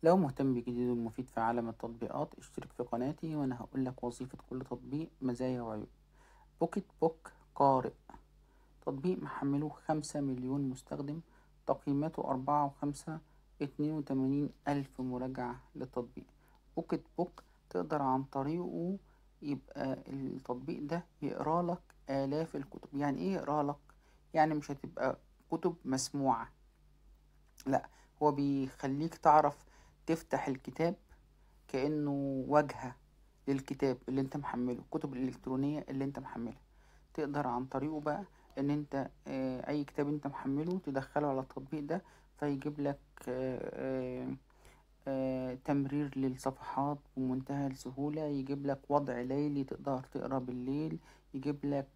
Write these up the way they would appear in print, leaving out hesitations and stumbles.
لو مهتم بالجديد والمفيد في عالم التطبيقات اشترك في قناتي وأنا هقولك وظيفة كل تطبيق، مزايا وعيوب. بوكيت بوك قارئ، تطبيق محمله 5 مليون مستخدم، تقييماته 4.5، 82 ألف مراجعة للتطبيق. بوكيت بوك تقدر عن طريقه يبقى التطبيق ده يقرأ لك آلاف الكتب. يعني إيه يقرأ لك؟ يعني مش هتبقى كتب مسموعة، لا، هو بيخليك تعرف تفتح الكتاب كأنه واجهة للكتاب اللي انت محمله، الكتب الإلكترونية اللي انت محملها. تقدر عن طريقه بقى ان انت اي كتاب انت محمله تدخله على التطبيق ده، فيجيب لك تمرير للصفحات بمنتهى السهولة، يجيب لك وضع ليلي تقدر تقرأ بالليل، يجيب لك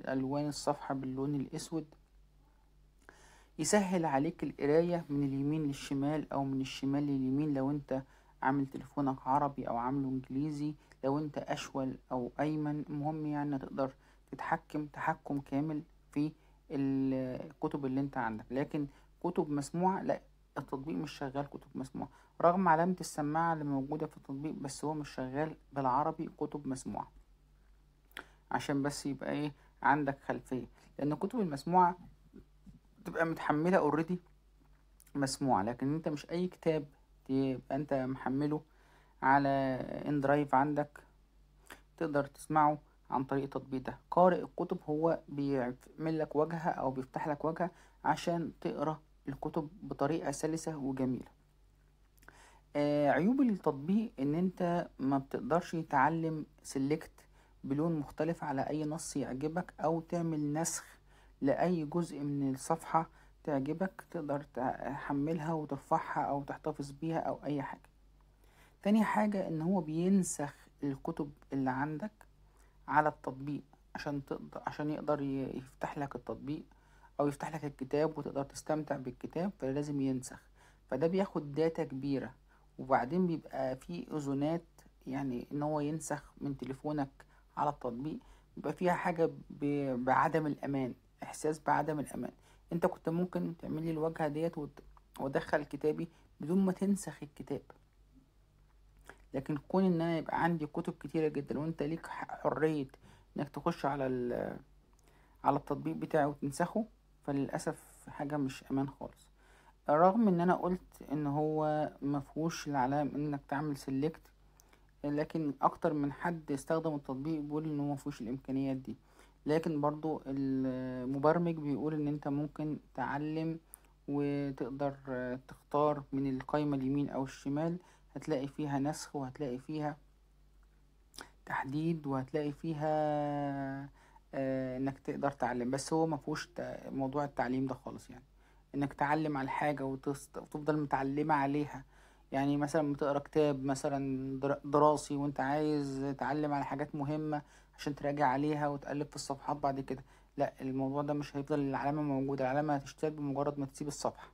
ألوان الصفحة باللون الأسود، يسهل عليك القراية من اليمين للشمال أو من الشمال لليمين لو أنت عامل تليفونك عربي أو عامله إنجليزي، لو أنت أشول أو أيمن. المهم يعني تقدر تتحكم تحكم كامل في الكتب اللي أنت عندك. لكن كتب مسموعة لا، التطبيق مش شغال كتب مسموعة رغم علامة السماعة اللي موجودة في التطبيق، بس هو مش شغال بالعربي كتب مسموعة. عشان بس يبقى ايه عندك خلفية، لأن الكتب المسموعة تبقى متحملة اوريدي مسموع، لكن انت مش اي كتاب تبقى انت محمله على ان درايف عندك تقدر تسمعه عن طريق التطبيق ده. قارئ الكتب هو بيعمل لك واجهة او بيفتح لك واجهة عشان تقرأ الكتب بطريقة سلسة وجميلة. عيوب التطبيق ان انت ما بتقدرش تعلم سيلكت بلون مختلف على اي نص يعجبك او تعمل نسخ لاي جزء من الصفحة تعجبك، تقدر تحملها وترفعها او تحتفظ بيها او اي حاجة. تاني حاجة ان هو بينسخ الكتب اللي عندك على التطبيق عشان يقدر يفتح لك التطبيق او يفتح لك الكتاب وتقدر تستمتع بالكتاب، فلازم ينسخ. فده بياخد داتا كبيرة، وبعدين بيبقى فيه اذونات، يعني ان هو ينسخ من تليفونك على التطبيق بيبقى فيها حاجة بعدم الامان، احساس بعدم الامان. انت كنت ممكن تعملي الواجهة ديت وادخل كتابي بدون ما تنسخ الكتاب، لكن كون ان انا يبقى عندي كتب كتيرة جدا وانت ليك حرية انك تخش على التطبيق بتاعي وتنسخه، فللأسف حاجة مش امان خالص. رغم ان انا قلت ان هو مفهوش العلام انك تعمل سيلكت، لكن اكتر من حد استخدم التطبيق بيقول انه مفهوش الامكانيات دي. لكن برضو المبرمج بيقول ان انت ممكن تعلم وتقدر تختار من القائمة اليمين او الشمال، هتلاقي فيها نسخ وهتلاقي فيها تحديد وهتلاقي فيها انك تقدر تعلم. بس هو مفهوش موضوع التعليم ده خالص، يعني انك تعلم على حاجة وتفضل متعلمة عليها. يعني مثلا بتقرا كتاب مثلا دراسي وانت عايز تعلم على حاجات مهمة عشان تراجع عليها وتقلب في الصفحات بعد كده، لا، الموضوع ده مش هيفضل العلامة موجودة، العلامة هتشتغل بمجرد ما تسيب الصفحة.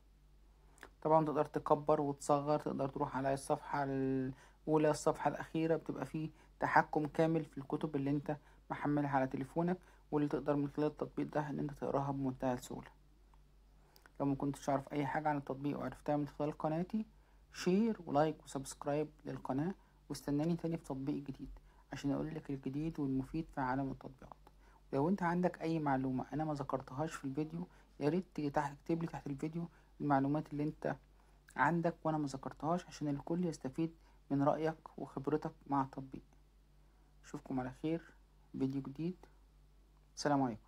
طبعا تقدر تكبر وتصغر، تقدر تروح على الصفحة الأولى الصفحة الأخيرة، بتبقى فيه تحكم كامل في الكتب اللي انت محملها على تليفونك، واللي تقدر من خلال التطبيق ده ان انت تقراها بمنتهى السهولة. لو ما كنتش تعرف اي حاجة عن التطبيق وعرفتها من خلال قناتي، شير ولايك وسبسكرايب للقناة، واستناني تاني في تطبيق جديد عشان اقولك الجديد والمفيد في عالم التطبيقات. لو انت عندك اي معلومة انا ما ذكرتهاش في الفيديو، يا ريت تيجي تكتب لي تحت الفيديو المعلومات اللي انت عندك وانا ما ذكرتهاش، عشان الكل يستفيد من رأيك وخبرتك مع التطبيق. اشوفكم على خير، فيديو جديد. سلام عليكم.